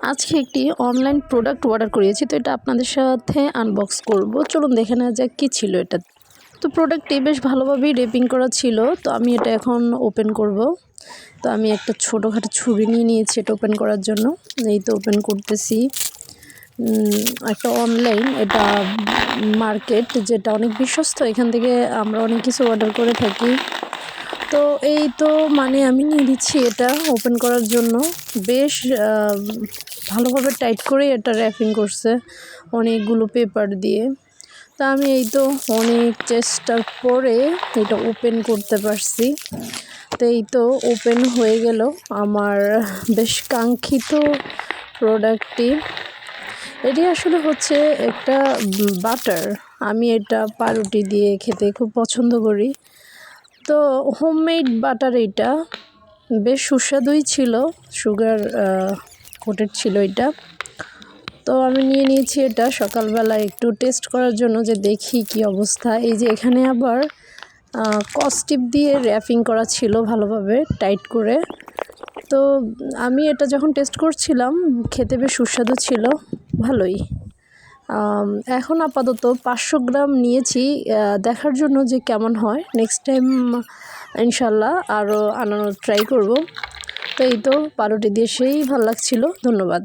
আজকে একটি online product order করিয়েছি, তো এটা আপনাদের সাথে আনবক্স করব। চলুন দেখে নেওয়া যাক কী ছিল এটা। তো প্রোডাক্টটি বেশ ভালোভাবেই র্যাপিং করা ছিল, তো আমি এটা এখন ওপেন করব। তো আমি একটা ছোটোখাটো ছুরি নিয়ে নিয়েছি এটা ওপেন করার জন্য। এই তো ওপেন করতেছি। একটা অনলাইন এটা মার্কেট, যেটা অনেক বিশ্বস্ত, এখান থেকে আমরা অনেক কিছু অর্ডার করে থাকি। তো এই তো আমি নিয়ে দিচ্ছি এটা ওপেন করার জন্য। বেশ ভালোভাবে টাইট করে এটা র্যাপিং করছে অনেকগুলো পেপার দিয়ে। তা আমি এই তো অনেক চেষ্টার পরে এটা ওপেন করতে পারছি। তো এই তো ওপেন হয়ে গেল আমার বেশ কাঙ্ক্ষিত প্রোডাক্টটি। এটি আসলে হচ্ছে একটা বাটার। আমি এটা পাউরুটি দিয়ে খেতে খুব পছন্দ করি। তো হোমমেড বাটার, এটা বেশ সুস্বাদুই ছিল, সুগার কোটেড ছিল এটা। তো আমি নিয়ে নিয়েছি এটা সকালবেলা একটু টেস্ট করার জন্য, যে দেখি কি অবস্থা। এই যে এখানে আবার কস্টিপ দিয়ে র্যাপিং করা ছিল ভালোভাবে টাইট করে। তো আমি এটা যখন টেস্ট করছিলাম, খেতে বেশ সুস্বাদু ছিল, ভালোই। এখন আপাতত 500 গ্রাম নিয়েছি দেখার জন্য যে কেমন হয়। নেক্সট টাইম ইনশাল্লাহ আরও আনানোর ট্রাই করব। তো এই তো পাউরুটি দিয়ে সেই ভালো লাগছিল। ধন্যবাদ।